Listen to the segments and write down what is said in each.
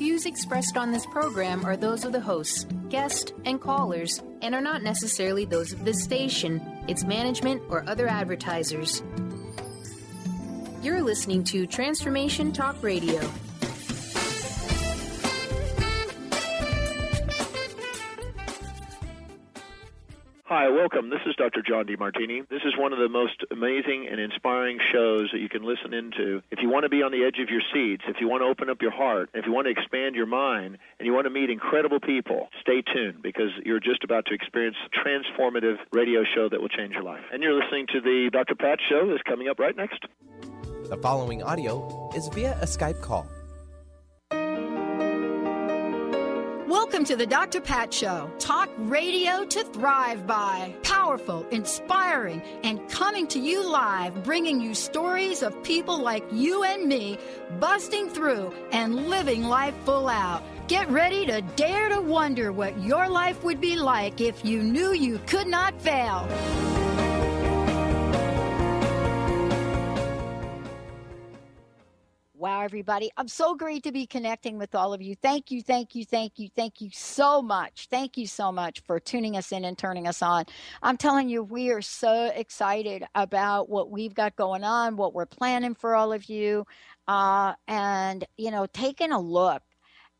views expressed on this program are those of the hosts, guests, and callers, and are not necessarily those of this station, its management, or other advertisers. You're listening to Transformation Talk Radio. Hi, welcome. This is Dr. John DeMartini. This is one of the most amazing and inspiring shows that you can listen into. If you want to be on the edge of your seats, if you want to open up your heart, if you want to expand your mind, and you want to meet incredible people, stay tuned because you're just about to experience a transformative radio show that will change your life. And you're listening to the Dr. Pat Show that's coming up right next. The following audio is via a Skype call. Welcome to the Dr. Pat Show. Talk radio to thrive by. Powerful, inspiring, and coming to you live, bringing you stories of people like you and me, busting through and living life full out. Get ready to dare to wonder what your life would be like if you knew you could not fail. Wow, everybody. I'm so great to be connecting with all of you. Thank you so much. Thank you so much for tuning us in and turning us on. I'm telling you, we are so excited about what we've got going on, what we're planning for all of you, and, taking a look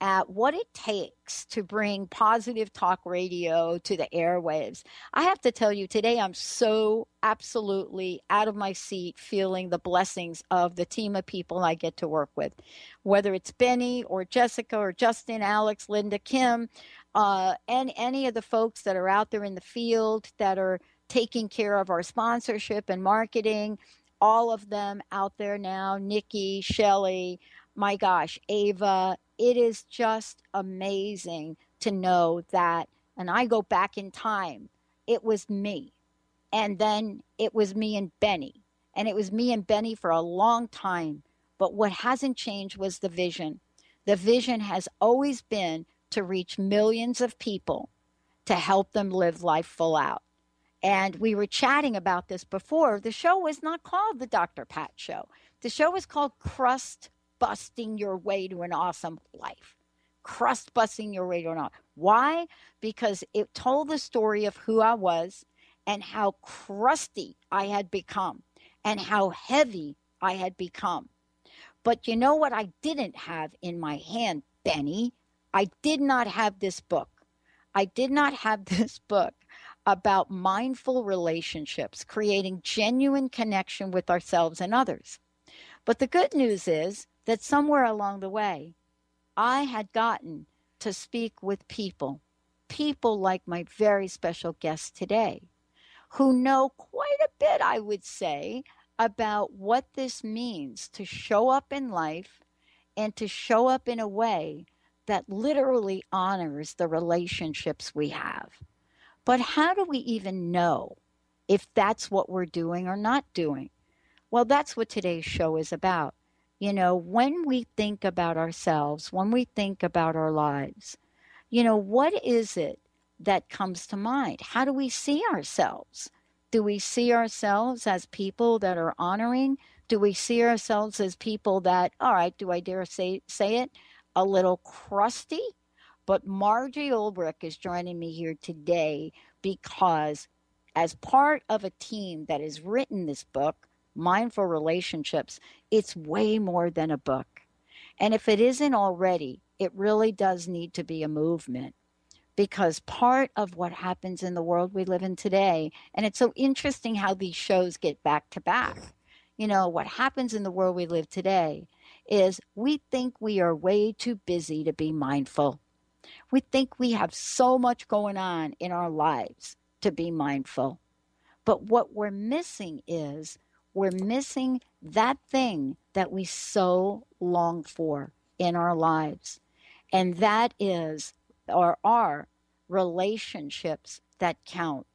at what it takes to bring positive talk radio to the airwaves. I have to tell you, today I'm so absolutely out of my seat feeling the blessings of the team of people I get to work with, whether it's Benny or Jessica or Justin, Alex, Linda, Kim, and any of the folks that are out there in the field that are taking care of our sponsorship and marketing, all of them out there now, Nikki, Shelley, my gosh, Ava. It is just amazing to know that, and I go back in time, it was me. And then it was me and Benny. And it was me and Benny for a long time. But what hasn't changed was the vision. The vision has always been to reach millions of people, to help them live life full out. And we were chatting about this before. The show was not called the Dr. Pat Show. The show was called Crust Busting Your Way to an Awesome Life. Crust busting your way to an awesome. Why? Because it told the story of who I was and how crusty I had become and how heavy I had become. But you know what I didn't have in my hand, Benny? I did not have this book. I did not have this book about mindful relationships, creating genuine connection with ourselves and others. But the good news is that somewhere along the way, I had gotten to speak with people like my very special guest today, who know quite a bit, I would say, about what this means to show up in life and to show up in a way that literally honors the relationships we have. But how do we even know if that's what we're doing or not doing? Well, that's what today's show is about. When we think about ourselves, when we think about our lives, what is it that comes to mind? How do we see ourselves? Do we see ourselves as people that are honoring? Do we see ourselves as people that, all right, do I dare say it, a little crusty? But Margie Ulrich is joining me here today because as part of a team that has written this book, Mindful Relationships, it's way more than a book. And if it isn't already, it really does need to be a movement, because part of what happens in the world we live in today, and it's so interesting how these shows get back to back. What happens in the world we live today is we think we are way too busy to be mindful. We think we have so much going on in our lives to be mindful. But what we're missing is we're missing that thing that we so long for in our lives. And that is, or are, relationships that count.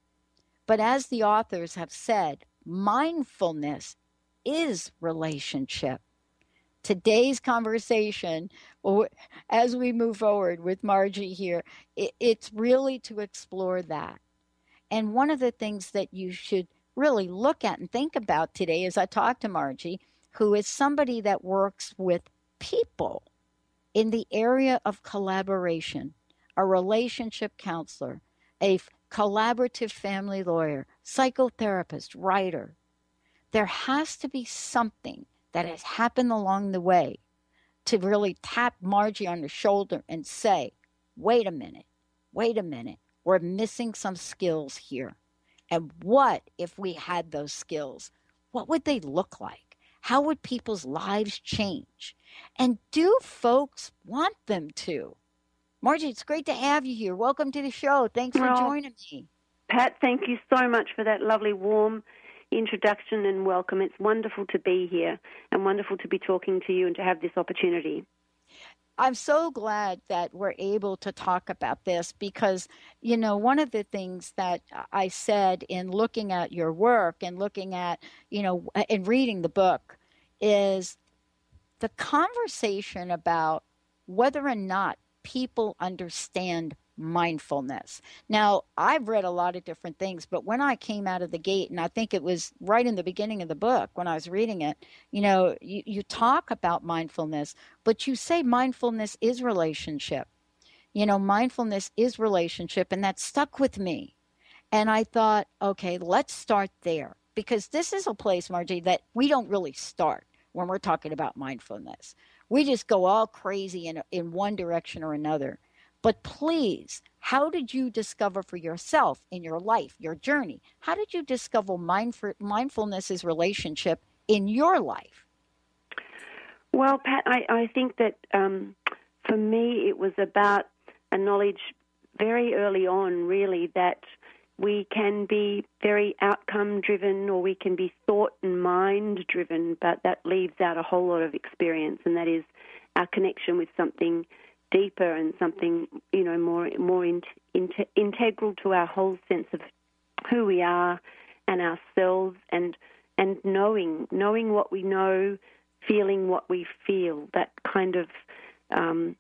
But as the authors have said, mindfulness is relationship. Today's conversation, as we move forward with Margie here, it's really to explore that. And one of the things that you should really look at and think about today as I talk to Margie, who is somebody that works with people in the area of collaboration, a relationship counselor, a collaborative family lawyer, psychotherapist, writer. There has to be something that has happened along the way to really tap Margie on the shoulder and say, wait a minute, we're missing some skills here. And what if we had those skills? What would they look like? How would people's lives change? And do folks want them to? Margie, it's great to have you here. Welcome to the show. Thanks for joining me. Pat, thank you so much for that lovely, warm introduction and welcome. It's wonderful to be here and wonderful to be talking to you and to have this opportunity. I'm so glad that we're able to talk about this because, one of the things that I said in looking at your work and looking at, and reading the book is the conversation about whether or not people understand mindfulness. Now, I've read a lot of different things, but when I came out of the gate, and I think it was right in the beginning of the book when I was reading it, you talk about mindfulness, but you say mindfulness is relationship. Mindfulness is relationship, and that stuck with me. And I thought, okay, let's start there, because this is a place, Margie, that we don't really start when we're talking about mindfulness. We just go all crazy in one direction or another. But please, how did you discover for yourself in your life, your journey, how did you discover mindfulness's relationship in your life? Well, Pat, I think that for me it was about a knowledge very early on, really, that we can be very outcome-driven or we can be thought and mind-driven, but that leaves out a whole lot of experience, and that is our connection with something deeper and something, more integral to our whole sense of who we are and ourselves, and knowing what we know, feeling what we feel, that kind of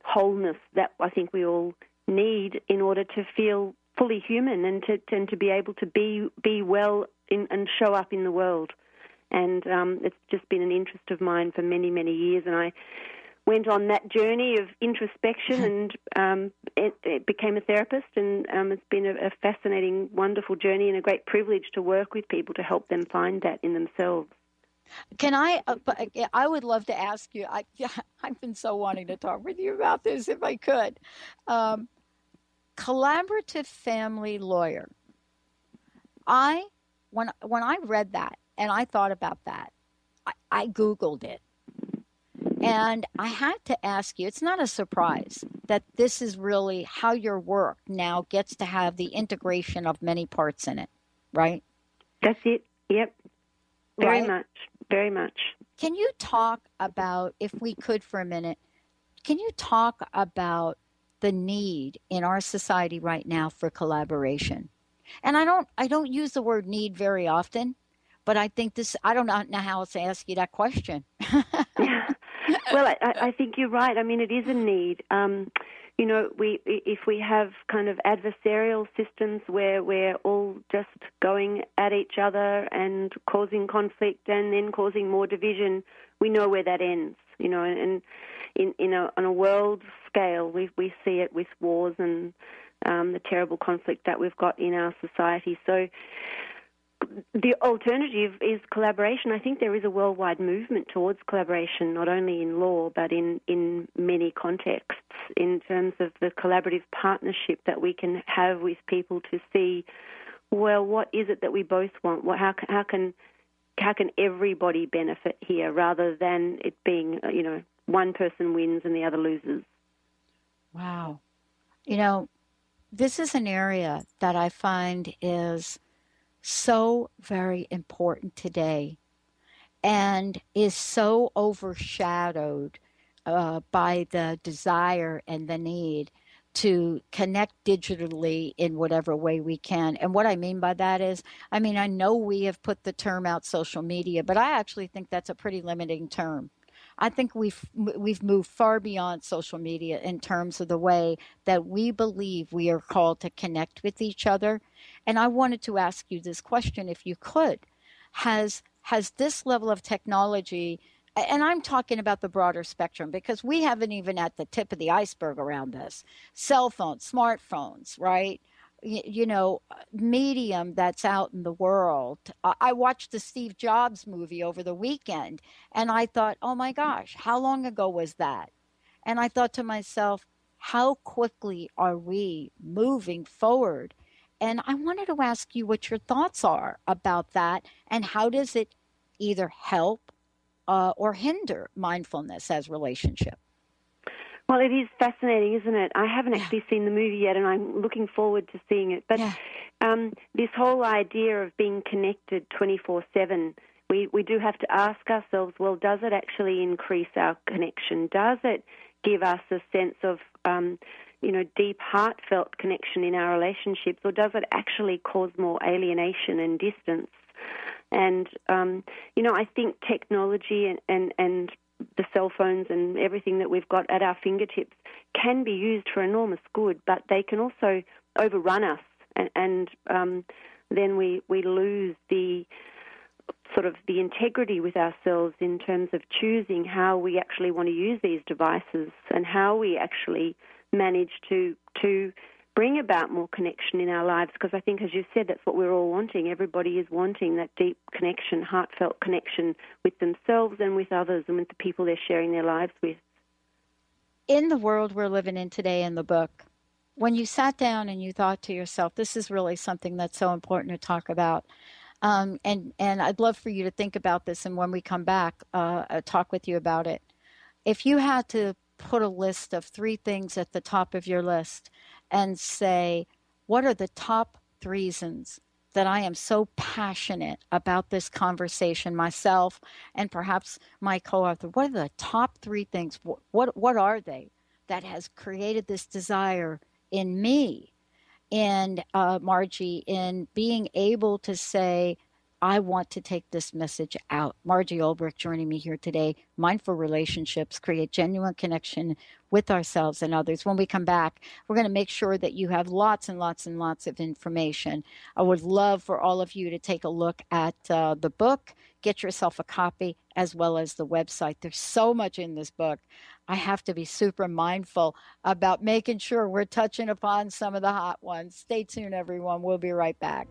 wholeness that I think we all need in order to feel fully human and to be able to be well and show up in the world. And it's just been an interest of mine for many, many years, and I went on that journey of introspection and it became a therapist, and it's been a fascinating, wonderful journey and a great privilege to work with people to help them find that in themselves. Can I would love to ask you, I've been so wanting to talk with you about this if I could. Collaborative family lawyer. When I read that and I thought about that, I Googled it. And I had to ask you, it's not a surprise that this is really how your work now gets to have the integration of many parts in it, right? That's it. Yep. Very right? much. Very much. Can you talk about, if we could for a minute, can you talk about the need in our society right now for collaboration? And I don't use the word need very often, but I think I don't know how else to ask you that question. Yeah. Well, I think you're right. I mean, it is a need. If we have kind of adversarial systems where we're all just going at each other and causing conflict and then causing more division, we know where that ends. And on a world scale, we see it with wars and the terrible conflict that we've got in our society. So the alternative is collaboration. I think there is a worldwide movement towards collaboration, not only in law, but in many contexts, in terms of the collaborative partnership that we can have with people to see, well, what is it that we both want? How can everybody benefit here, rather than it being, one person wins and the other loses? Wow. This is an area that I find is so very important today and is so overshadowed by the desire and the need to connect digitally in whatever way we can. And what I mean by that is, I know we have put the term out, social media, but I actually think that's a pretty limiting term. I think we've moved far beyond social media in terms of the way that we believe we are called to connect with each other. And I wanted to ask you this question, if you could. Has this level of technology and I'm talking about the broader spectrum because we haven't even at the tip of the iceberg around this. Cell phones, smartphones, right? Medium that's out in the world. I watched the Steve Jobs movie over the weekend, and I thought, oh my gosh, how long ago was that? And I thought to myself, how quickly are we moving forward? And I wanted to ask you what your thoughts are about that, and how does it either help or hinder mindfulness as relationship? Well, it is fascinating, isn't it? I haven't actually seen the movie yet, and I'm looking forward to seeing it. But this whole idea of being connected 24/7, we do have to ask ourselves, well, does it actually increase our connection? Does it give us a sense of, deep, heartfelt connection in our relationships, or does it actually cause more alienation and distance? And, I think technology and the cell phones and everything that we've got at our fingertips can be used for enormous good, but they can also overrun us, and then we lose the sort of the integrity with ourselves in terms of choosing how we actually want to use these devices and how we actually manage to bring about more connection in our lives, because I think, as you said, that's what we're all wanting. Everybody is wanting that deep connection, heartfelt connection with themselves and with others and with the people they're sharing their lives with. In the world we're living in today, in the book, when you sat down and you thought to yourself, this is really something that's so important to talk about, and I'd love for you to think about this, and when we come back, talk with you about it. If you had to put a list of 3 things at the top of your list and say, what are the top 3 reasons that I am so passionate about this conversation, myself and perhaps my co-author? What are the top 3 things? What are they that has created this desire in me, and Margie, in being able to say, I want to take this message out. Margie Ulbrich joining me here today. Mindful relationships create genuine connection with ourselves and others. When we come back, we're going to make sure that you have lots and lots and lots of information. I would love for all of you to take a look at the book, get yourself a copy, as well as the website. There's so much in this book. I have to be super mindful about making sure we're touching upon some of the hot ones. Stay tuned, everyone. We'll be right back.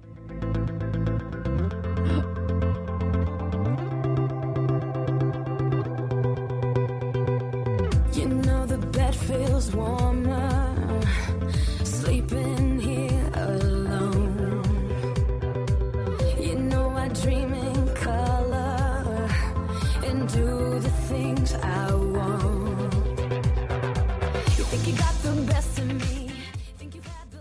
Feels warmer sleeping here alone. I dream in color and do the things I want. You think you got the best of me, think you've had the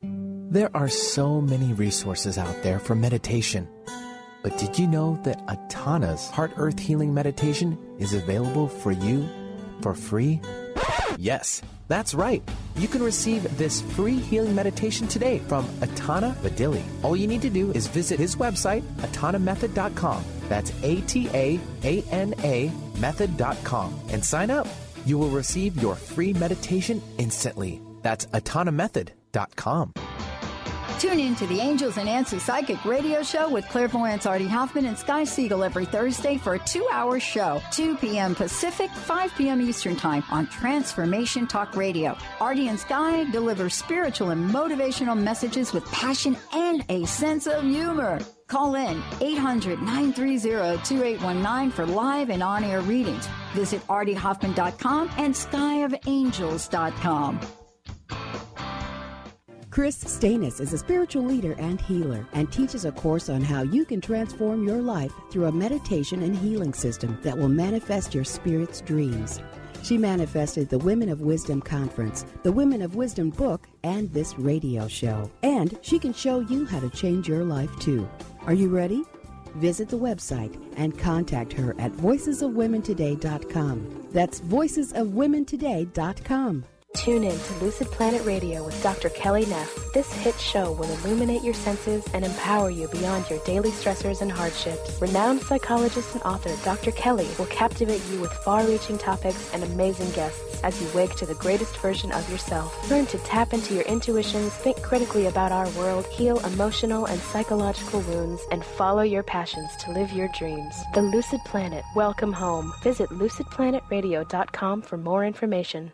last. There are so many resources out there for meditation. But did you know that Atana's Heart Earth Healing Meditation is available for you for free? Yes, that's right. You can receive this free healing meditation today from Atana Vadili. All you need to do is visit his website, atanamethod.com. That's ATAANA method.com, and sign up. You will receive your free meditation instantly. That's atanamethod.com. Tune in to the Angels and Answers Psychic Radio Show with clairvoyants Artie Hoffman and Sky Siegel every Thursday for a 2-hour show, 2 p.m. Pacific, 5 p.m. Eastern Time on Transformation Talk Radio. Artie and Sky deliver spiritual and motivational messages with passion and a sense of humor. Call in 800-930-2819 for live and on-air readings. Visit artiehoffman.com and skyofangels.com. Chris Stanis is a spiritual leader and healer and teaches a course on how you can transform your life through a meditation and healing system that will manifest your spirit's dreams. She manifested the Women of Wisdom Conference, the Women of Wisdom book, and this radio show. And she can show you how to change your life too. Are you ready? Visit the website and contact her at voicesofwomentoday.com. That's voicesofwomentoday.com. Tune in to Lucid Planet Radio with Dr. Kelly Neff. This hit show will illuminate your senses and empower you beyond your daily stressors and hardships. Renowned psychologist and author Dr. Kelly will captivate you with far-reaching topics and amazing guests as you wake to the greatest version of yourself. Learn to tap into your intuitions, think critically about our world, heal emotional and psychological wounds, and follow your passions to live your dreams. The Lucid Planet. Welcome home. Visit lucidplanetradio.com for more information.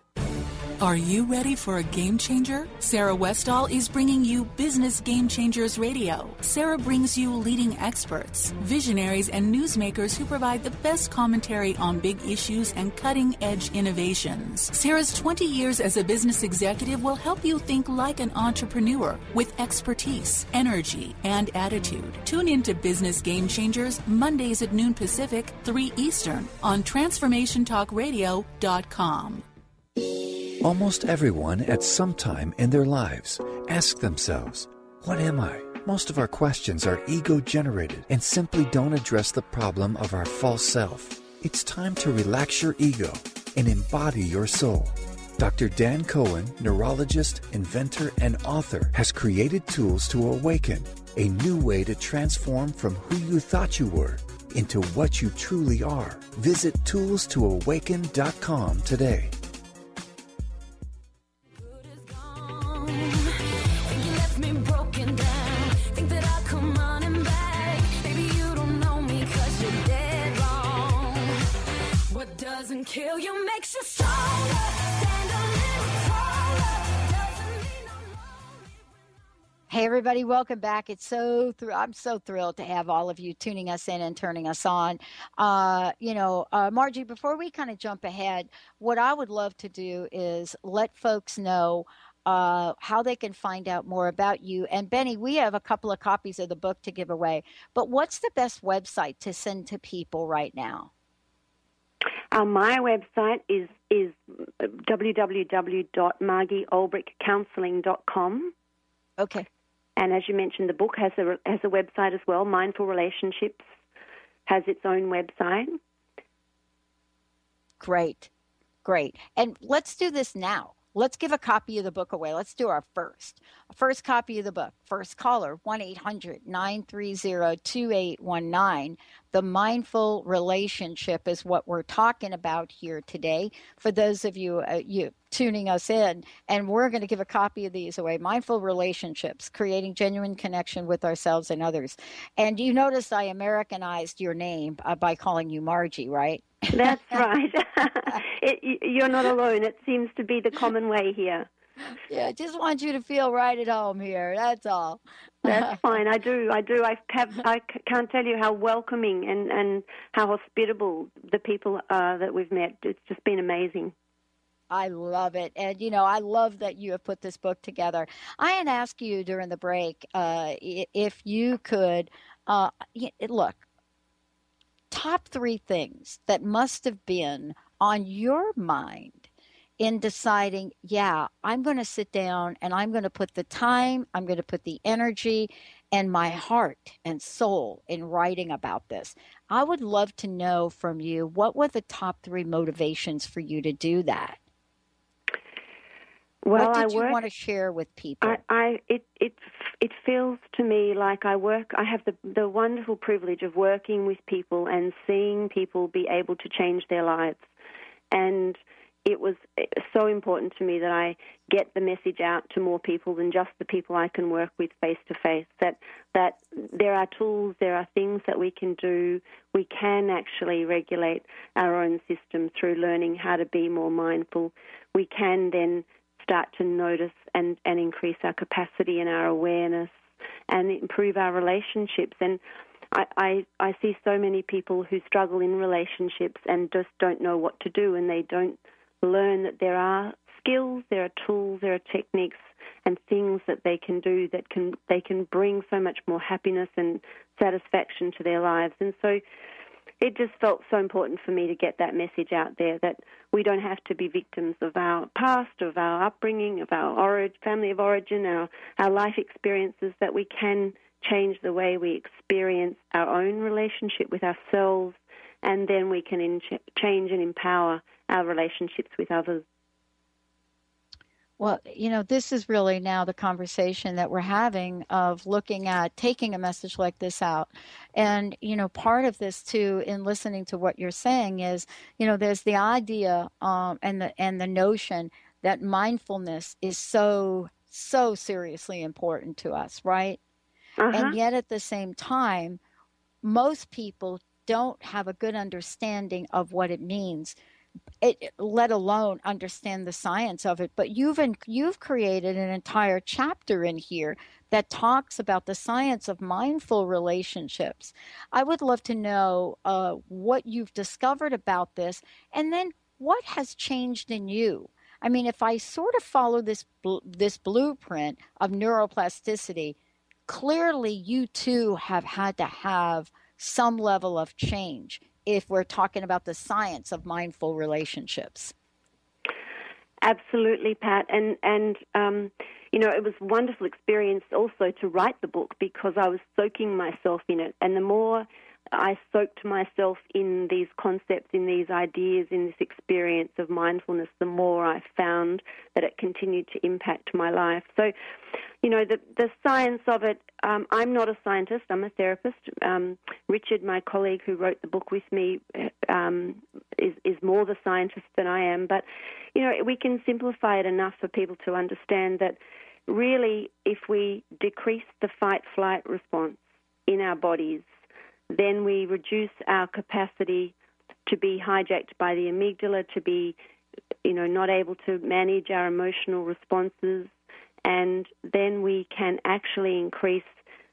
Are you ready for a game changer? Sarah Westall is bringing you Business Game Changers Radio. Sarah brings you leading experts, visionaries, and newsmakers who provide the best commentary on big issues and cutting-edge innovations. Sarah's 20 years as a business executive will help you think like an entrepreneur with expertise, energy, and attitude. Tune in to Business Game Changers Mondays at noon Pacific, 3 Eastern on TransformationTalkRadio.com. Almost everyone at some time in their lives ask themselves, what am I? Most of our questions are ego-generated and simply don't address the problem of our false self. It's time to relax your ego and embody your soul. Dr. Dan Cohen, neurologist, inventor, and author, has created tools to awaken, a new way to transform from who you thought you were into what you truly are. Visit toolstoawaken.com today. Doesn't kill you, makes you stronger. Stand a little taller. Doesn't mean I'm lonely. Hey everybody, welcome back. I'm so thrilled to have all of you tuning us in and turning us on. Margie, before we kind of jump ahead, what I would love to do is let folks know how they can find out more about you. And Benny, we have a couple of copies of the book to give away, but what's the best website to send to people right now? My website is www.margieolbrichcounseling.com. Okay. And as you mentioned, the book has a website as well. Mindful Relationships has its own website. Great. And let's do this now. Let's give a copy of the book away. Let's do our first copy of the book. First caller, 1-800-930-2819. The mindful relationship is what we're talking about here today. For those of you tuning us in, and we're going to give a copy of these away. Mindful relationships, creating genuine connection with ourselves and others. And you noticed I Americanized your name by calling you Margie, right? That's right. You're not alone. It seems to be the common way here. Yeah, I just want you to feel right at home here. That's all. That's fine. I do. I can't tell you how welcoming and how hospitable the people are that we've met. It's just been amazing. I love it. And, I love that you have put this book together. I had asked you during the break if you could, look, top 3 things that must have been on your mind in deciding, I'm going to sit down and I'm going to put the time, I'm going to put the energy and my heart and soul in writing about this. I would love to know from you, what were the top 3 motivations for you to do that? Well, what did you want to share with people? It feels to me like I have the wonderful privilege of working with people and seeing people be able to change their lives. And it was so important to me that I get the message out to more people than just the people I can work with face to face, that there are tools, there are things that we can do. We can actually regulate our own system through learning how to be more mindful. We can then start to notice and increase our capacity and our awareness and improve our relationships. And I see so many people who struggle in relationships and just don't know what to do, and they don't learn that there are skills, there are tools, there are techniques and things that they can do that they can bring so much more happiness and satisfaction to their lives. And so it just felt so important for me to get that message out there, that we don't have to be victims of our past, of our upbringing, of our family of origin, our life experiences, that we can change the way we experience our own relationship with ourselves, and then we can change and empower our relationships with others. Well, this is really now the conversation that we're having of looking at taking a message like this out. And, part of this too, in listening to what you're saying is, there's the idea and the notion that mindfulness is so, so seriously important to us, right? And yet at the same time, most people don't have a good understanding of what it means, let alone understand the science of it. But you've created an entire chapter in here that talks about the science of mindful relationships. I would love to know what you've discovered about this, and then what has changed in you. I mean, if I sort of follow this blueprint of neuroplasticity, clearly you too have had to have some level of change if we're talking about the science of mindful relationships. Absolutely, Pat. And it was a wonderful experience also to write the book because I was soaking myself in it. And the more I soaked myself in these concepts, in these ideas, in this experience of mindfulness, the more I found that it continued to impact my life. So, the science of it, I'm not a scientist, I'm a therapist. Richard, my colleague who wrote the book with me, is more the scientist than I am. But, we can simplify it enough for people to understand that really if we decrease the fight-flight response in our bodies, then we reduce our capacity to be hijacked by the amygdala, to be, not able to manage our emotional responses, and then we can actually increase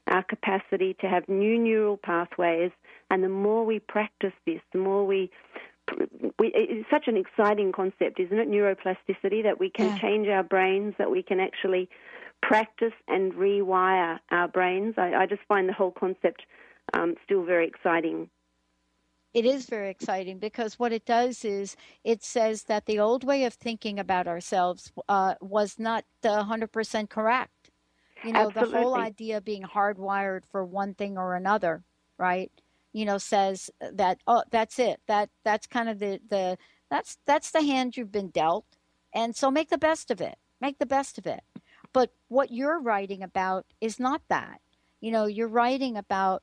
our capacity to have new neural pathways. And the more we practice this, the more it's such an exciting concept, isn't it? Neuroplasticity, that we can change our brains, that we can actually practice and rewire our brains. I just find the whole concept still very exciting. It is very exciting because what it does is it says that the old way of thinking about ourselves was not 100% correct. Absolutely. The whole idea of being hardwired for one thing or another, right? Says that, oh, that's it. That's kind of that's the hand you've been dealt. And so make the best of it. Make the best of it. But what you're writing about is not that. You're writing about,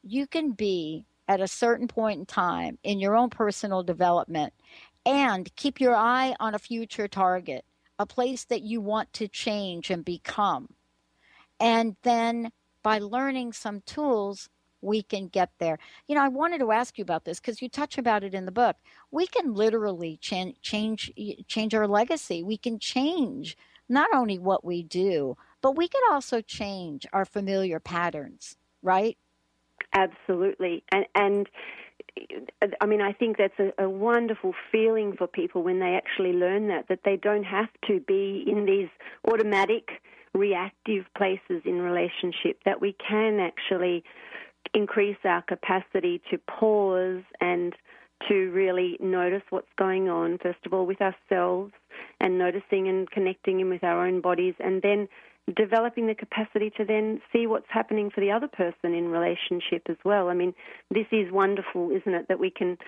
you can be at a certain point in time in your own personal development and keep your eye on a future target, a place that you want to change and become. And then by learning some tools, we can get there. I wanted to ask you about this because you touch about it in the book. We can literally change our legacy. We can change not only what we do, but we can also change our familiar patterns, right? Absolutely. And I mean, I think that's a wonderful feeling for people when they actually learn that they don't have to be in these automatic, reactive places in relationship, that we can actually increase our capacity to pause and to really notice what's going on, first of all, with ourselves, and noticing and connecting in with our own bodies, and then developing the capacity to then see what's happening for the other person in relationship as well. I mean, this is wonderful, isn't it, that we can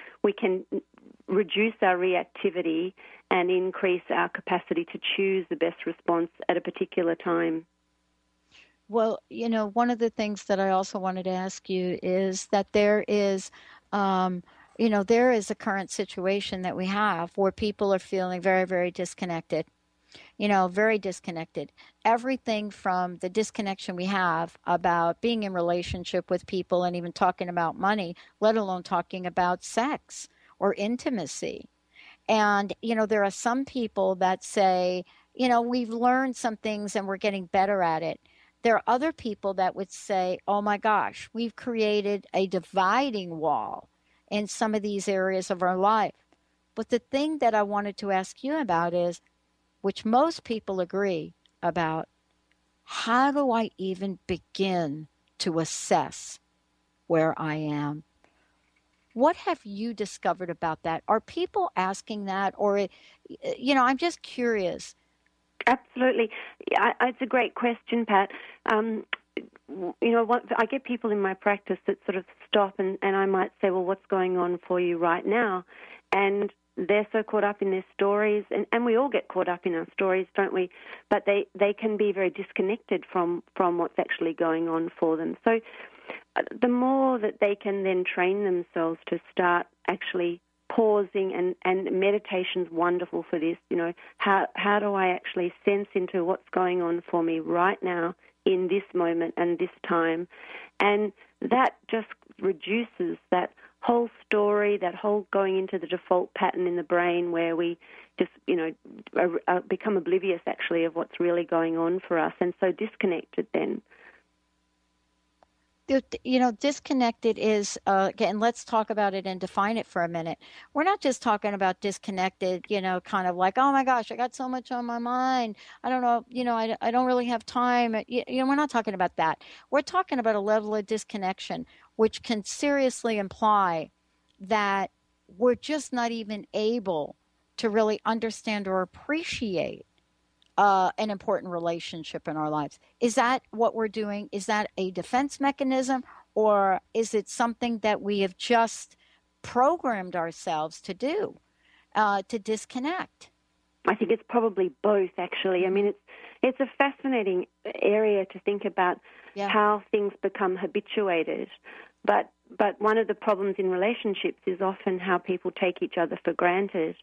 reduce our reactivity and increase our capacity to choose the best response at a particular time. Well, one of the things that I also wanted to ask you is that there is a current situation that we have where people are feeling very, very disconnected. Very disconnected. Everything from the disconnection we have about being in relationship with people and even talking about money, let alone talking about sex or intimacy. And, there are some people that say, we've learned some things and we're getting better at it. There are other people that would say, oh my gosh, we've created a dividing wall in some of these areas of our life. But the thing that I wanted to ask you about is, which most people agree about, how do I even begin to assess where I am? What have you discovered about that? Are people asking that? Or, I'm just curious. Absolutely. It's a great question, Pat. I get people in my practice that sort of stop and I might say, well, what's going on for you right now? And they're so caught up in their stories, and we all get caught up in our stories, don't we? But they can be very disconnected from what's actually going on for them. So the more that they can then train themselves to start actually pausing, and meditation's wonderful for this, you know, how do I actually sense into what's going on for me right now in this moment and this time? And that just reduces that whole story, that whole going into the default pattern in the brain where we just, you know, become oblivious actually of what's really going on for us, and so disconnected then. You know, disconnected is, again, let's talk about it and define it for a minute. We're not just talking about disconnected, you know, kind of like, oh my gosh, I got so much on my mind. I don't know, you know, I don't really have time. You know, we're not talking about that. We're talking about a level of disconnection, which can seriously imply that we're just not even able to really understand or appreciate an important relationship in our lives. Is that what we're doing? Is that a defense mechanism, or is it something that we have just programmed ourselves to do, to disconnect? I think it's probably both, actually. I mean, it's a fascinating area to think about how things become habituated. But one of the problems in relationships is often how people take each other for granted.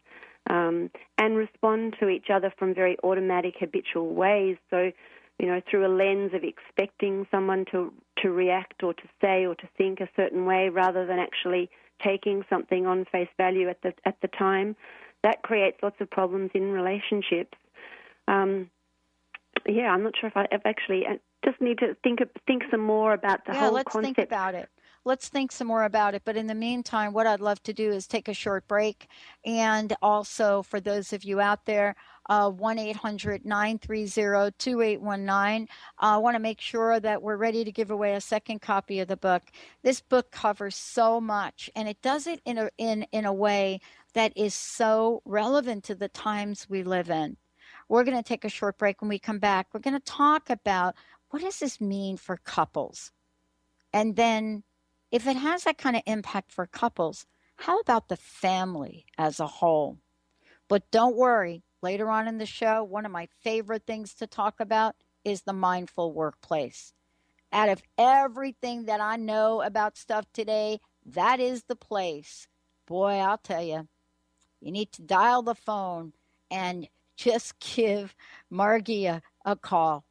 And respond to each other from very automatic, habitual ways. So, you know, through a lens of expecting someone to react or to say or to think a certain way rather than actually taking something on face value at the time. That creates lots of problems in relationships. I'm not sure if I've actually... I just need to think some more about the whole concept. Yeah, let's think about it. Let's think some more about it. But in the meantime, what I'd love to do is take a short break. And also, for those of you out there, 1-800-930-2819. I want to make sure that we're ready to give away a second copy of the book. This book covers so much, and it does it in a way that is so relevant to the times we live in. We're going to take a short break. When we come back, we're going to talk about what does this mean for couples? And then, if it has that kind of impact for couples, how about the family as a whole? But don't worry, later on in the show, one of my favorite things to talk about is the mindful workplace. Out of everything that I know about stuff today, that is the place. Boy, I'll tell you, you need to dial the phone and just give Margie a call.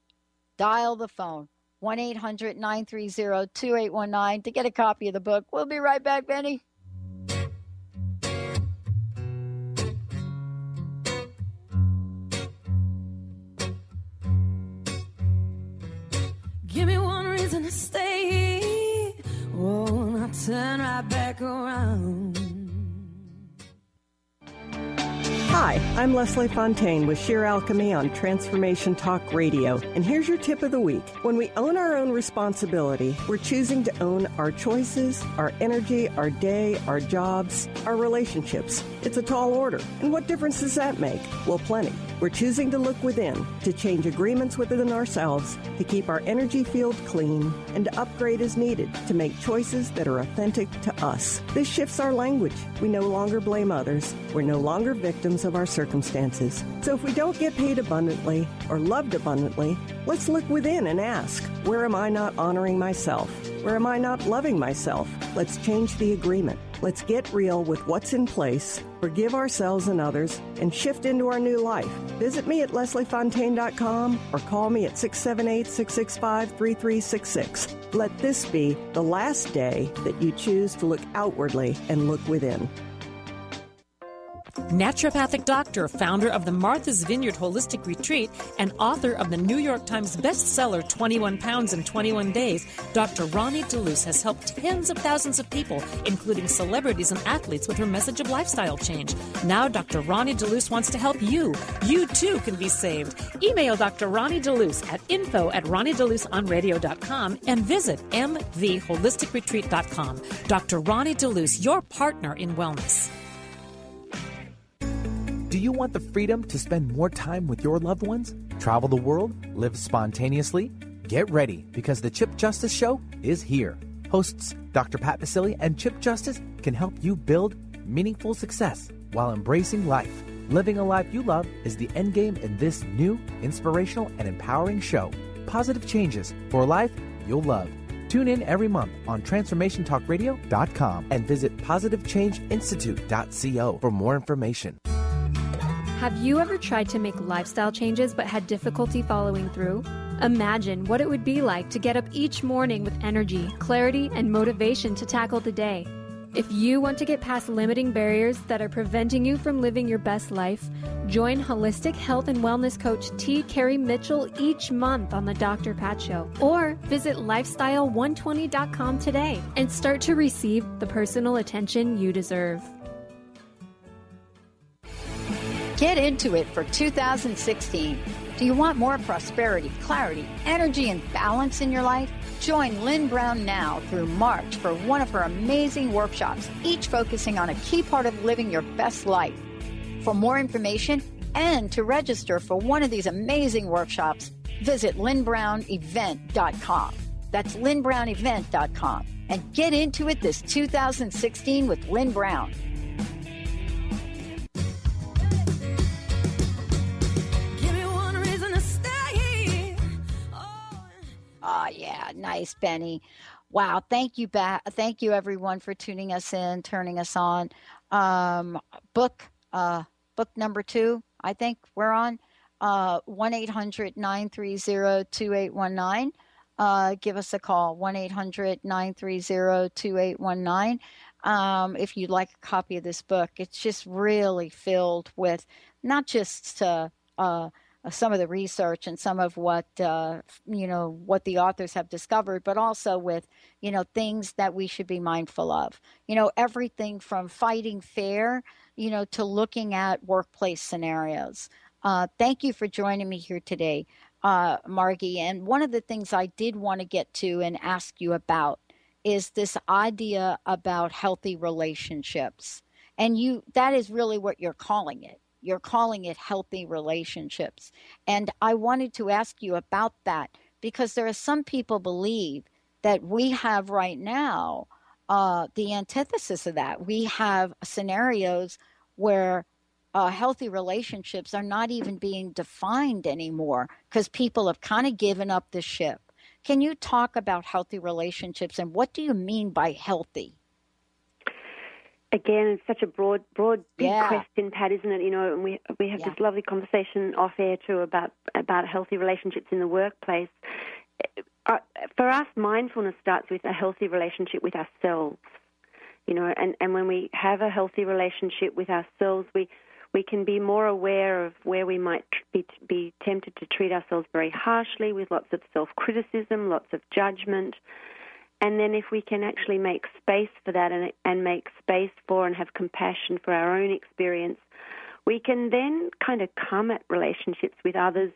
Dial the phone. 1-800-930-2819 to get a copy of the book. We'll be right back, Benny. Give me one reason to stay. Oh, I'll turn right back around. Hi, I'm Leslie Fontaine with Sheer Alchemy on Transformation Talk Radio, and here's your tip of the week. When we own our own responsibility, we're choosing to own our choices, our energy, our day, our jobs, our relationships. It's a tall order. And what difference does that make? Well, plenty. We're choosing to look within, to change agreements within ourselves, to keep our energy field clean, and to upgrade as needed to make choices that are authentic to us. This shifts our language. We no longer blame others. We're no longer victims of our circumstances. So if we don't get paid abundantly or loved abundantly, let's look within and ask, where am I not honoring myself? Where am I not loving myself? Let's change the agreement. Let's get real with what's in place, forgive ourselves and others, and shift into our new life. Visit me at lesliefontaine.com or call me at 678-665-3366. Let this be the last day that you choose to look outwardly and look within. Naturopathic doctor, founder of the Martha's Vineyard Holistic Retreat, and author of the New York Times bestseller 21 Pounds in 21 Days, Dr. Ronnie DeLuce has helped tens of thousands of people, including celebrities and athletes, with her message of lifestyle change. Now Dr. Ronnie DeLuce wants to help you. You too can be saved. Email Dr. Ronnie DeLuce at info@ronniedeluceonradio.com and visit mtheholisticretreat.com. Dr. Ronnie DeLuce, your partner in wellness. Do you want the freedom to spend more time with your loved ones? Travel the world? Live spontaneously? Get ready, because the Chip Justice Show is here. Hosts Dr. Pat Basile and Chip Justice can help you build meaningful success. while embracing life. Living a life you love is the end game in this new, inspirational, and empowering show. Positive changes for a life you'll love. Tune in every month on TransformationTalkRadio.com and visit PositiveChangeInstitute.co for more information. Have you ever tried to make lifestyle changes but had difficulty following through? Imagine what it would be like to get up each morning with energy, clarity, and motivation to tackle the day. If you want to get past limiting barriers that are preventing you from living your best life, join holistic health and wellness coach T. Carey Mitchell each month on the Dr. Pat Show, or visit lifestyle120.com today and start to receive the personal attention you deserve. Get into it for 2016. Do you want more prosperity, clarity, energy, and balance in your life? Join Lynn Brown now through March for one of her amazing workshops, each focusing on a key part of living your best life. For more information and to register for one of these amazing workshops, visit lynnbrownevent.com. That's lynnbrownevent.com. And get into it this 2016 with Lynn Brown. Oh, yeah. Nice, Benny. Wow. Thank you, thank you, everyone, for tuning us in, turning us on. Book number 2, I think we're on, 1-800-930-2819. Give us a call, 1-800-930-2819. If you'd like a copy of this book. It's just really filled with not just some of the research and some of what what the authors have discovered, but also with things that we should be mindful of. Everything from fighting fair, to looking at workplace scenarios. Thank you for joining me here today, Margie. And one of the things I did want to get to and ask you about is this idea about healthy relationships. And that is really what you're calling it. You're calling it healthy relationships. And I wanted to ask you about that because there are some people believe that we have right now the antithesis of that. We have scenarios where healthy relationships are not even being defined anymore because people have kind of given up the ship. Can you talk about healthy relationships and what do you mean by healthy? Again, it's such a broad, big question, Pat, isn't it? And we have this lovely conversation off air too about healthy relationships in the workplace. For us, mindfulness starts with a healthy relationship with ourselves. And when we have a healthy relationship with ourselves, we can be more aware of where we might be tempted to treat ourselves very harshly with lots of self-criticism, lots of judgment. And then if we can actually make space for that and make space for and have compassion for our own experience, we can then kind of come at relationships with others,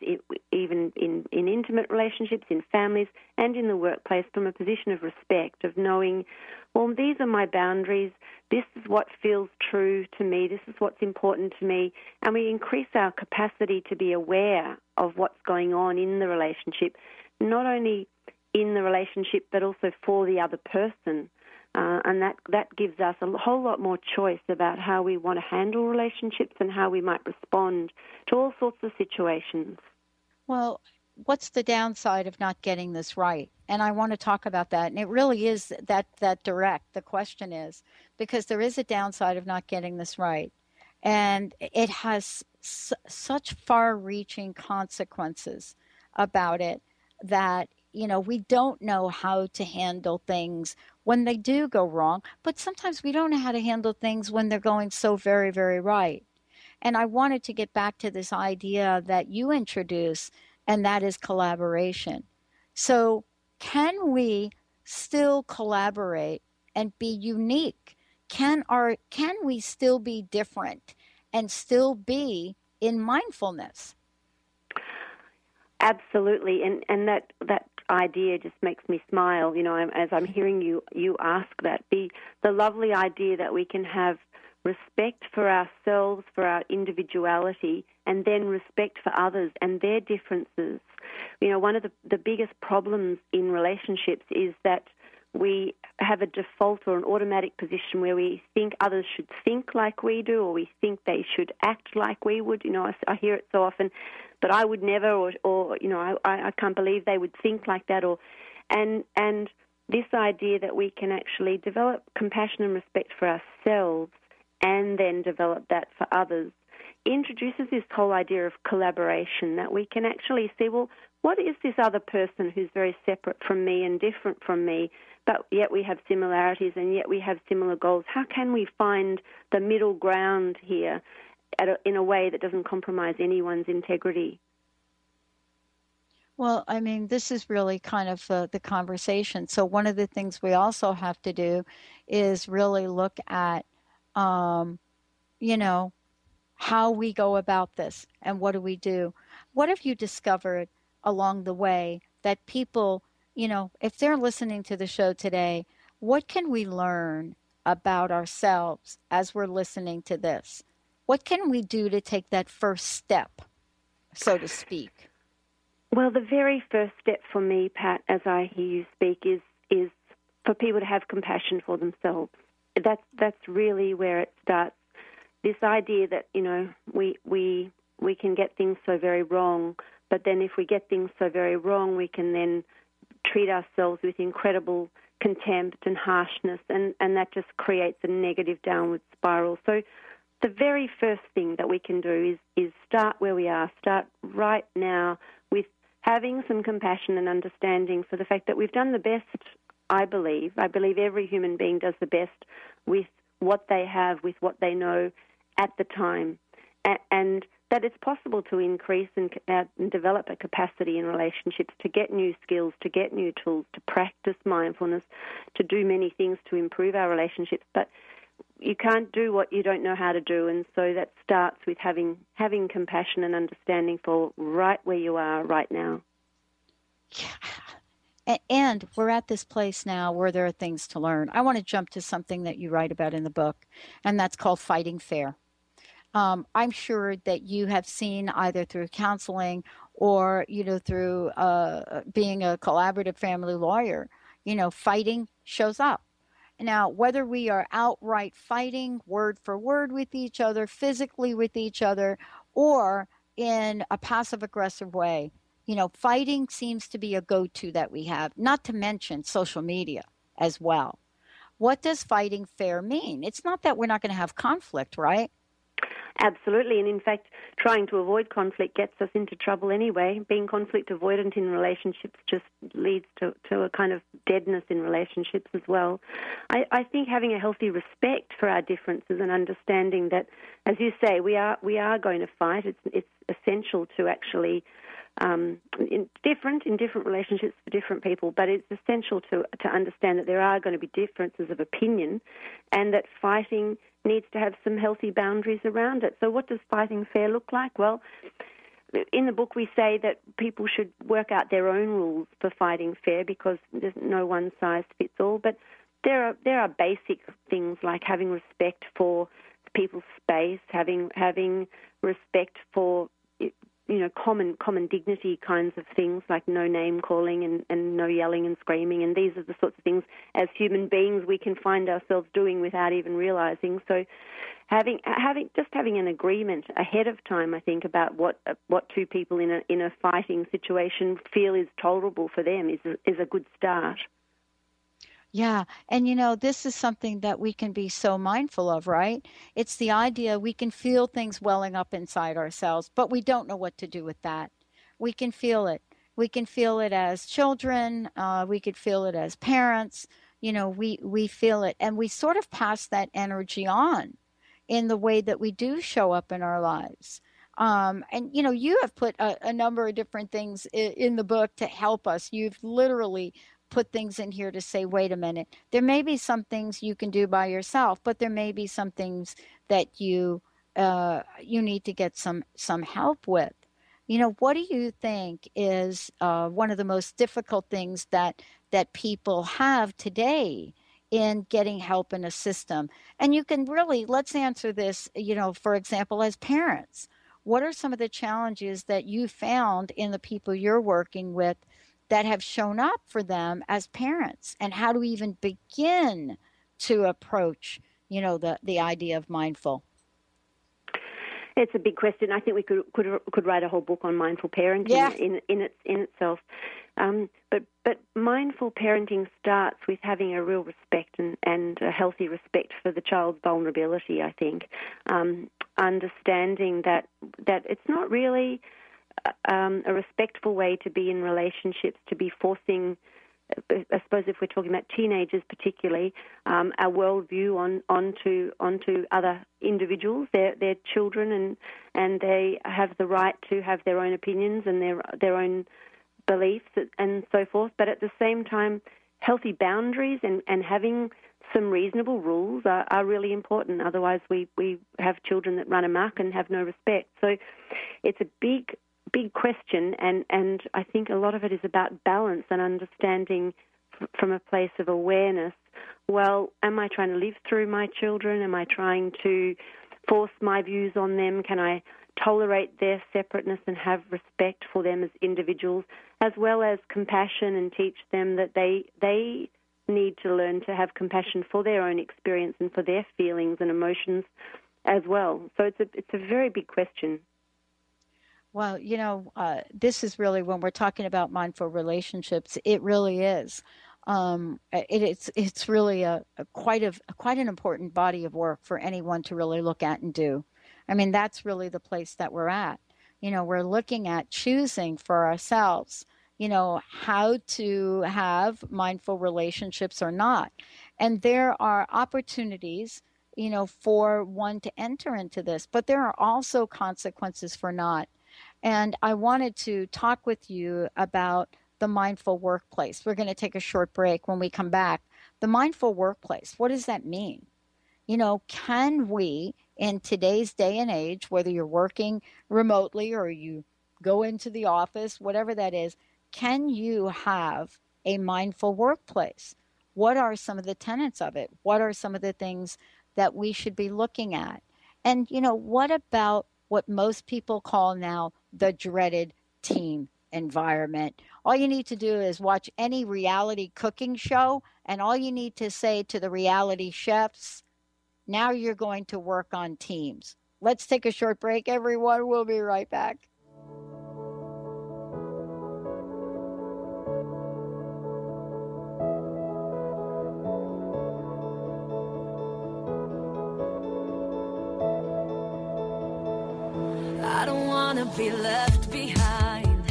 even in intimate relationships, in families, and in the workplace from a position of respect, of knowing, well, these are my boundaries, this is what feels true to me, this is what's important to me, and we increase our capacity to be aware of what's going on in the relationship, not only in the relationship, but also for the other person. And that gives us a whole lot more choice about how we want to handle relationships and how we might respond to all sorts of situations. Well, what's the downside of not getting this right? And I want to talk about that. And it really is that direct. The question is, because there is a downside of not getting this right. And it has such far-reaching consequences about it that we don't know how to handle things when they do go wrong, but sometimes we don't know how to handle things when they're going so very, very right. And I wanted to get back to this idea that you introduced, and that is collaboration. So can we still collaborate and be unique? Can we still be different and still be in mindfulness? Absolutely, and that idea just makes me smile. As I'm hearing you ask that, the lovely idea that we can have respect for ourselves, for our individuality, and then respect for others and their differences. One of the biggest problems in relationships is that we have a default or an automatic position where we think others should think like we do, or we think they should act like we would. You know, I hear it so often, but I would never, or you know, I can't believe they would think like that, and this idea that we can actually develop compassion and respect for ourselves and then develop that for others introduces this whole idea of collaboration, that we can actually see, well, what is this other person who's very separate from me and different from me, but yet we have similarities and yet we have similar goals? How can we find the middle ground here in a way that doesn't compromise anyone's integrity? Well, I mean, this is really kind of the conversation. So one of the things we also have to do is really look at, you know, how we go about this and what do we do. What have you discovered along the way that people, you know, if they're listening to the show today, what can we learn about ourselves as we're listening to this? What can we do to take that first step, so to speak? Well, the very first step for me, Pat, as I hear you speak, is for people to have compassion for themselves. That's really where it starts. This idea that, you know, we can get things so very wrong, but then if we get things so very wrong, we can then treat ourselves with incredible contempt and harshness, and that just creates a negative downward spiral. So the very first thing that we can do is start where we are, start right now with having some compassion and understanding for the fact that we've done the best, I believe. I believe every human being does the best with what they have, with what they know at the time, and that it's possible to increase and develop a capacity in relationships, to get new skills, to get new tools, to practice mindfulness, to do many things to improve our relationships. But you can't do what you don't know how to do, and so that starts with having compassion and understanding for right where you are right now. Yeah. And we're at this place now where there are things to learn. I want to jump to something that you write about in the book, and that's called fighting fair. I'm sure that you have seen either through counseling or, you know, through being a collaborative family lawyer, you know, fighting shows up. Now, whether we are outright fighting word for word with each other, physically with each other, or in a passive-aggressive way, you know, fighting seems to be a go-to that we have, not to mention social media as well. What does fighting fair mean? It's not that we're not going to have conflict, right? Absolutely, and in fact, trying to avoid conflict gets us into trouble anyway. Being conflict avoidant in relationships just leads to a kind of deadness in relationships as well. I think having a healthy respect for our differences and understanding that, as you say, we are going to fight. It's essential to actually in different relationships for different people, but it's essential to understand that there are going to be differences of opinion, and that fighting needs to have some healthy boundaries around it. So what does fighting fair look like? Well, in the book we say that people should work out their own rules for fighting fair, because there's no one size fits all. But there are basic things like having respect for people's space, having respect for, you know, common dignity kinds of things, like no name calling and no yelling and screaming. And these are the sorts of things as human beings we can find ourselves doing without even realizing. So having an agreement ahead of time, I think, about what two people in a fighting situation feel is tolerable for them is a good start. Yeah. And, you know, this is something that we can be so mindful of, right? It's the idea we can feel things welling up inside ourselves, but we don't know what to do with that. We can feel it. We can feel it as children. We could feel it as parents. You know, we feel it. And we sort of pass that energy on in the way that we do show up in our lives. And, you know, you have put a number of different things in the book to help us. You've literally put things in here to say, wait a minute, there may be some things you can do by yourself, but there may be some things that you need to get some help with. You know, what do you think is one of the most difficult things that people have today in getting help in a system? And you can really, let's answer this, you know, for example, as parents, what are some of the challenges that you found in the people you're working with that have shown up for them as parents, and how do we even begin to approach, the idea of mindful? It's a big question. I think we could write a whole book on mindful parenting in itself. But mindful parenting starts with having a real respect and a healthy respect for the child's vulnerability, I think. Understanding that it's not really a respectful way to be in relationships, to be forcing, I suppose if we're talking about teenagers particularly, our worldview onto other individuals. They're children and they have the right to have their own opinions and their own beliefs and so forth. But at the same time, healthy boundaries and having some reasonable rules are really important. Otherwise, we have children that run amok and have no respect. So it's a big question, and I think a lot of it is about balance and understanding from a place of awareness. Well, am I trying to live through my children? Am I trying to force my views on them? Can I tolerate their separateness and have respect for them as individuals, as well as compassion, and teach them that they need to learn to have compassion for their own experience and for their feelings and emotions as well. So it's a very big question. Well, this is really, when we're talking about mindful relationships, it really is. It's really quite an important body of work for anyone to really look at and do. I mean, that's really the place that we're at. We're looking at choosing for ourselves, how to have mindful relationships or not. And there are opportunities, for one to enter into this, but there are also consequences for not. And I wanted to talk with you about the mindful workplace. We're going to take a short break. When we come back, the mindful workplace, what does that mean? Can we, in today's day and age, whether you're working remotely or you go into the office, whatever that is, can you have a mindful workplace? What are some of the tenets of it? What are some of the things that we should be looking at? And, what about what most people call now the dreaded team environment? All you need to do is watch any reality cooking show, and all you need to say to the reality chefs, now you're going to work on teams. Let's take a short break, everyone. We'll be right back. I don't want to be left behind.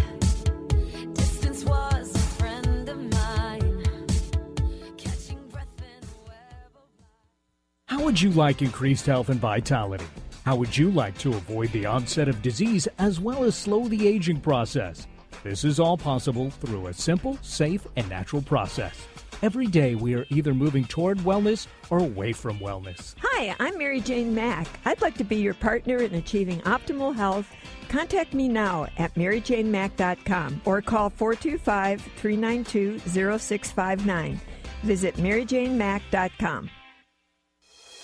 Distance was a friend of mine. Catching breath in a web of light. How would you like increased health and vitality? How would you like to avoid the onset of disease as well as slow the aging process? This is all possible through a simple, safe, and natural process. Every day we are either moving toward wellness or away from wellness. Hi, I'm Mary Jane Mack. I'd like to be your partner in achieving optimal health. Contact me now at maryjanemack.com or call 425-392-0659. Visit maryjanemack.com.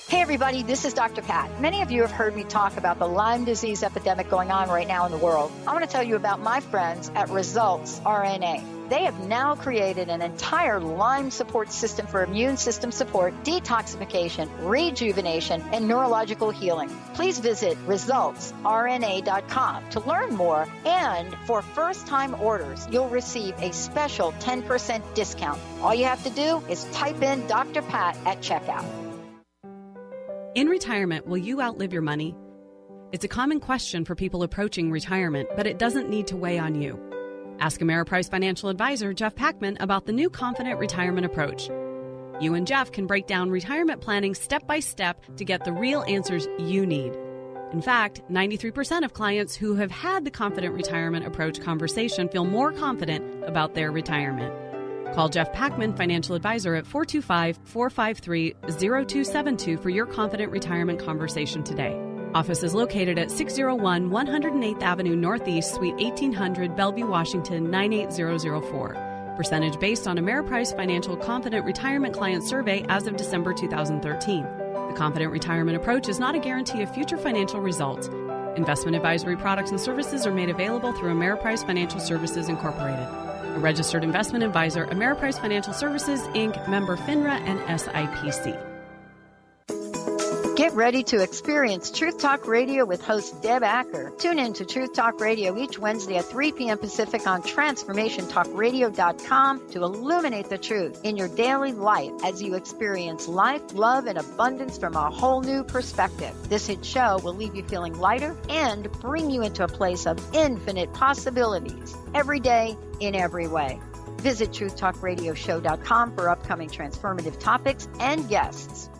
Hey everybody, this is Dr. Pat. Many of you have heard me talk about the Lyme disease epidemic going on right now in the world. I want to tell you about my friends at Results RNA. They have now created an entire Lyme support system for immune system support, detoxification, rejuvenation, and neurological healing. Please visit resultsrna.com to learn more, and for first-time orders, you'll receive a special 10% discount. All you have to do is type in Dr. Pat at checkout. In retirement, will you outlive your money? It's a common question for people approaching retirement, but it doesn't need to weigh on you. Ask Ameriprise financial advisor Jeff Packman about the new Confident Retirement Approach. You and Jeff can break down retirement planning step by step to get the real answers you need. In fact, 93% of clients who have had the Confident Retirement Approach conversation feel more confident about their retirement. Call Jeff Packman, financial advisor, at 425-453-0272 for your Confident Retirement conversation today. Office is located at 601 108th Avenue Northeast, Suite 1800, Bellevue, Washington, 98004. Percentage based on Ameriprise Financial Confident Retirement Client Survey as of December 2013. The Confident Retirement Approach is not a guarantee of future financial results. Investment advisory products and services are made available through Ameriprise Financial Services Incorporated. A registered investment advisor, Ameriprise Financial Services, Inc., member FINRA and SIPC. Get ready to experience Truth Talk Radio with host Deb Acker. Tune in to Truth Talk Radio each Wednesday at 3 p.m. Pacific on TransformationTalkRadio.com to illuminate the truth in your daily life as you experience life, love, and abundance from a whole new perspective. This hit show will leave you feeling lighter and bring you into a place of infinite possibilities every day in every way. Visit TruthTalkRadioshow.com for upcoming transformative topics and guests.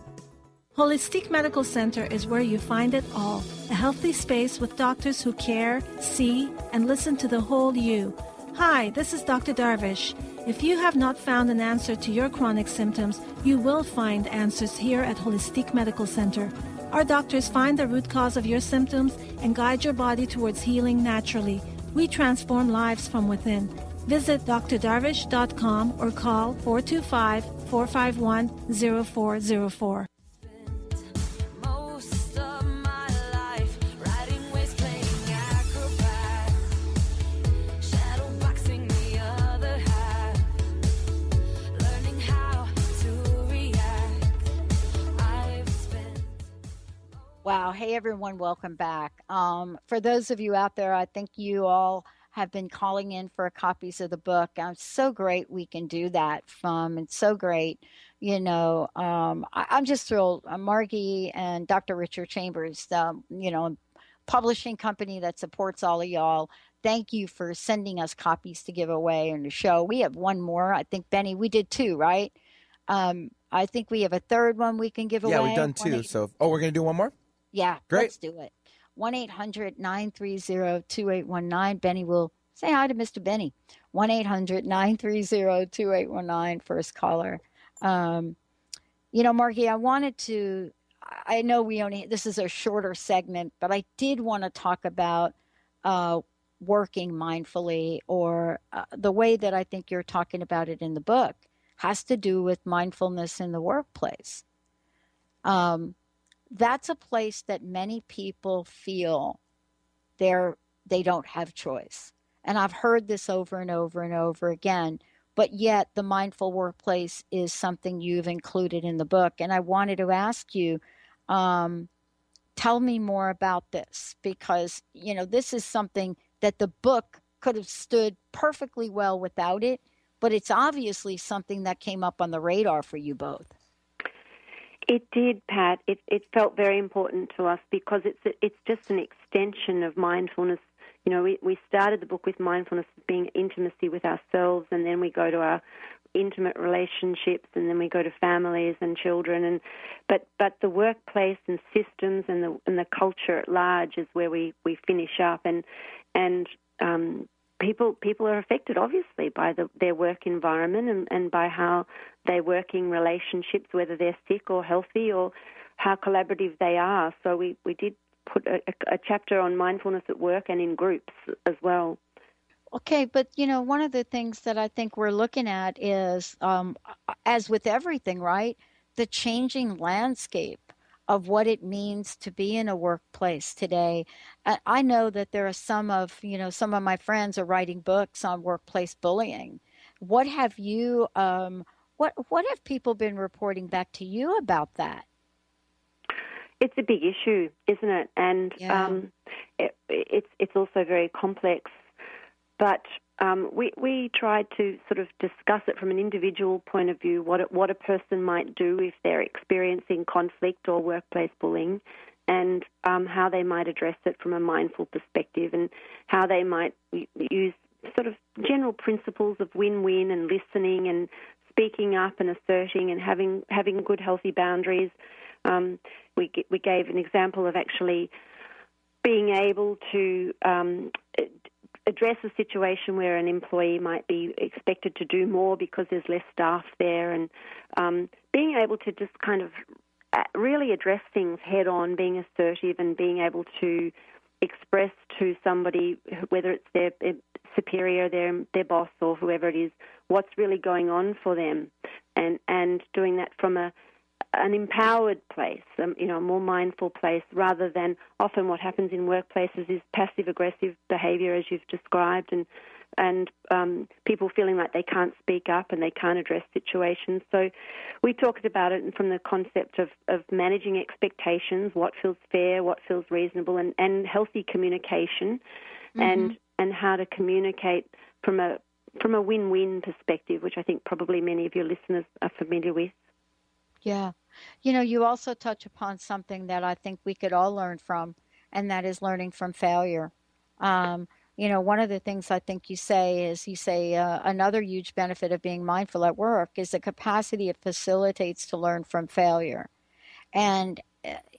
Holistic Medical Center is where you find it all. A healthy space with doctors who care, see, and listen to the whole you. Hi, this is Dr. Darvish. If you have not found an answer to your chronic symptoms, you will find answers here at Holistic Medical Center. Our doctors find the root cause of your symptoms and guide your body towards healing naturally. We transform lives from within. Visit drdarvish.com or call 425-451-0404. Wow. Hey, everyone. Welcome back. For those of you out there, I think you all have been calling in for copies of the book. I'm so great we can do that it's so great. I'm just thrilled. Margie and Dr. Richard Chambers, publishing company that supports all of y'all. Thank you for sending us copies to give away in the show. We have one more. I think, Benny, we did two, right? I think we have a third one we can give away. Yeah, we've done two. We're going to do one more? Yeah, great. Let's do it. 1-800-930-2819. Benny will say hi to Mr. Benny. 1-800-930-2819, first caller. Margie, I know this is a shorter segment, but I did want to talk about working mindfully, or the way that I think you're talking about it in the book has to do with mindfulness in the workplace. That's a place that many people feel they don't have choice. And I've heard this over and over and over again, but yet the mindful workplace is something you've included in the book. And I wanted to ask you, tell me more about this, because, this is something that the book could have stood perfectly well without it, but it's obviously something that came up on the radar for you both. It did, Pat. It felt very important to us because it's just an extension of mindfulness. We started the book with mindfulness being intimacy with ourselves, and then we go to our intimate relationships, and then we go to families and children. But the workplace and systems and the culture at large is where we finish up. And people are affected, obviously, by their work environment and by how they work in relationships, whether they're sick or healthy, or how collaborative they are. So we did put a chapter on mindfulness at work and in groups as well. Okay, but, one of the things that I think we're looking at is, as with everything, right, the changing landscape of what it means to be in a workplace today. I know that there are some of my friends are writing books on workplace bullying. What have you, what have people been reporting back to you about that? It's a big issue, isn't it? And it's also very complex. But we tried to sort of discuss it from an individual point of view, what a person might do if they're experiencing conflict or workplace bullying, and how they might address it from a mindful perspective, and how they might use sort of general principles of win-win and listening and speaking up and asserting and having good, healthy boundaries. We gave an example of actually being able to address a situation where an employee might be expected to do more because there's less staff there, and being able to just kind of really address things head on, being assertive and being able to express to somebody, whether it's their superior, their boss or whoever it is, what's really going on for them, and doing that from an empowered place, a more mindful place, rather than often what happens in workplaces is passive-aggressive behavior, as you've described, and people feeling like they can't speak up and they can't address situations. So we talked about it from the concept of managing expectations, what feels fair, what feels reasonable, and healthy communication, and how to communicate from a win-win perspective, which I think probably many of your listeners are familiar with. Yeah. You also touch upon something that I think we could all learn from, and that is learning from failure. One of the things I think you say another huge benefit of being mindful at work is the capacity it facilitates to learn from failure. And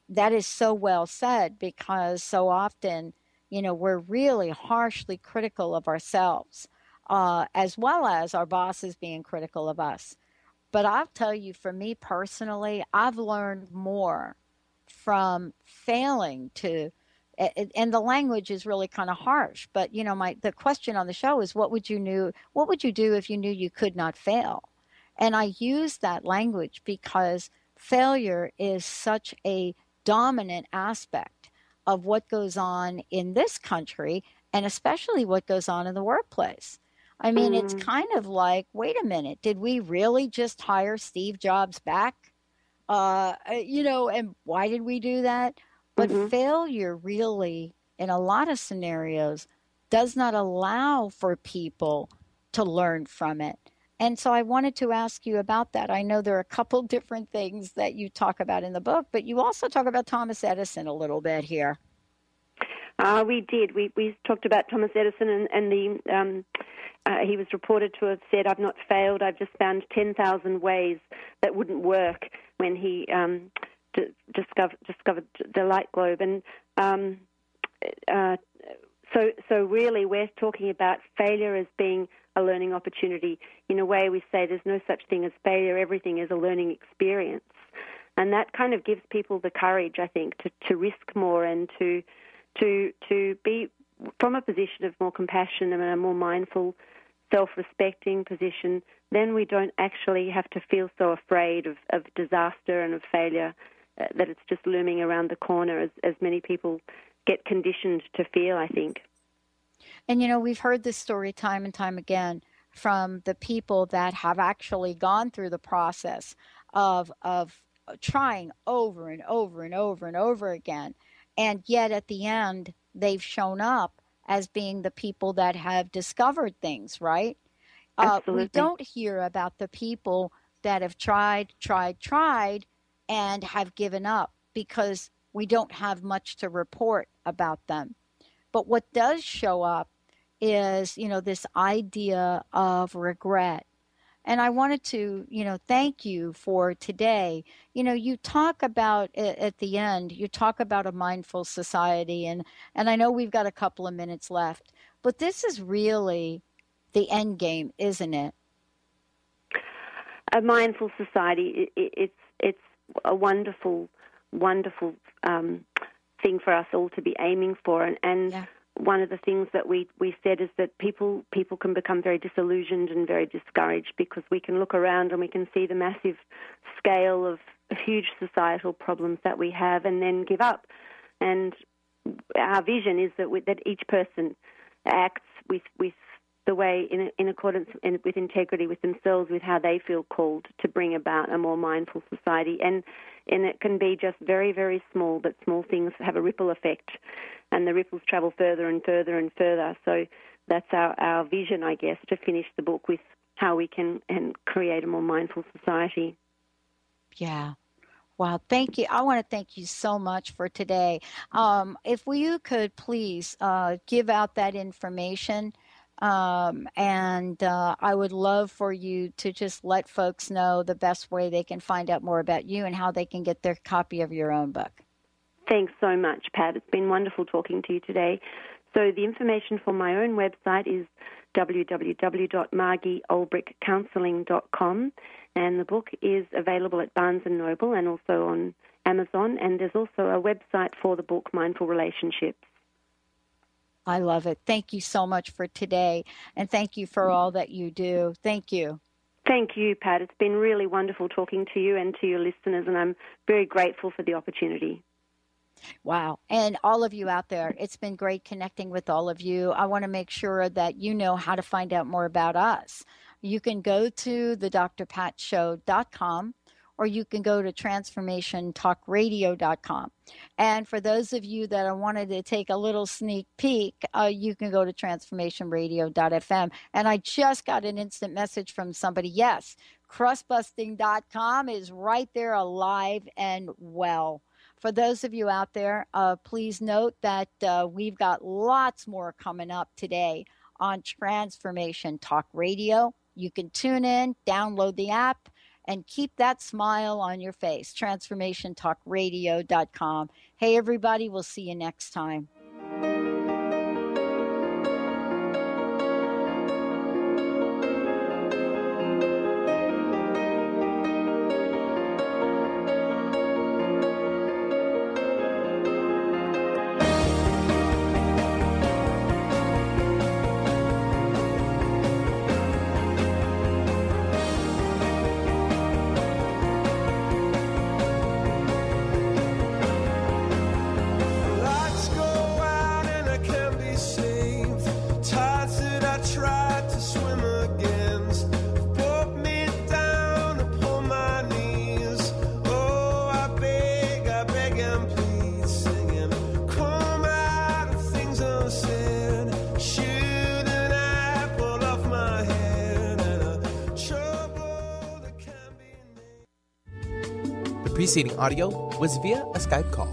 that is so well said, because so often, we're really harshly critical of ourselves, as well as our bosses being critical of us. But I'll tell you, for me personally, I've learned more from failing to, and the language is really kind of harsh, but the question on the show is, what would you do if you knew you could not fail? And I use that language because failure is such a dominant aspect of what goes on in this country, and especially what goes on in the workplace. I mean, it's kind of like, wait a minute, did we really just hire Steve Jobs back? And why did we do that? But failure really, in a lot of scenarios, does not allow for people to learn from it. And so I wanted to ask you about that. I know there are a couple different things that you talk about in the book, but you also talk about Thomas Edison a little bit here. We did. We talked about Thomas Edison and the he was reported to have said, "I've not failed. I've just found 10,000 ways that wouldn't work," when he discovered the light globe. And so really, we're talking about failure as being a learning opportunity. In a way, we say there's no such thing as failure. Everything is a learning experience, and that kind of gives people the courage, I think, to risk more and to be from a position of more compassion and a more mindful, self-respecting position. Then we don't actually have to feel so afraid of disaster and of failure, that it's just looming around the corner, as many people get conditioned to feel, I think. And, we've heard this story time and time again from the people that have actually gone through the process of trying over and over and over and over again. And yet at the end, they've shown up as being the people that have discovered things, right? Absolutely. We don't hear about the people that have tried, and have given up, because we don't have much to report about them. But what does show up is, this idea of regret. And I wanted to, thank you for today. You talk about, at the end, you talk about a mindful society. And I know we've got a couple of minutes left, but this is really the end game, isn't it? A mindful society, it's a wonderful, wonderful thing for us all to be aiming for. And yeah. One of the things that we said is that people can become very disillusioned and very discouraged, because we can look around and we can see the massive scale of huge societal problems that we have, and then give up. And our vision is that each person acts with the way in accordance with integrity with themselves, with how they feel called to bring about a more mindful society. And it can be just very, very small, but small things have a ripple effect, and the ripples travel further and further and further. So that's our vision, I guess, to finish the book with how we can create a more mindful society. Yeah. Wow. Thank you. I want to thank you so much for today. If you could please give out that information. And I would love for you to just let folks know the best way they can find out more about you and how they can get their copy of your own book. Thanks so much, Pat. It's been wonderful talking to you today. So the information for my own website is www.margieolbrichcounseling.com, and the book is available at Barnes & Noble and also on Amazon, and there's also a website for the book, Mindful Relationships. I love it. Thank you so much for today, and thank you for all that you do. Thank you. Thank you, Pat. It's been really wonderful talking to you and to your listeners, and I'm very grateful for the opportunity. Wow. And all of you out there, it's been great connecting with all of you. I want to make sure that you know how to find out more about us. You can go to the drpatshow.com, or you can go to transformationtalkradio.com. And for those of you that wanted to take a little sneak peek, you can go to transformationradio.fm. And I just got an instant message from somebody. Yes, crustbusting.com is right there, alive and well. For those of you out there, please note that we've got lots more coming up today on Transformation Talk Radio. You can tune in, download the app, and keep that smile on your face. TransformationTalkRadio.com. Hey, everybody, we'll see you next time. The preceding audio was via a Skype call.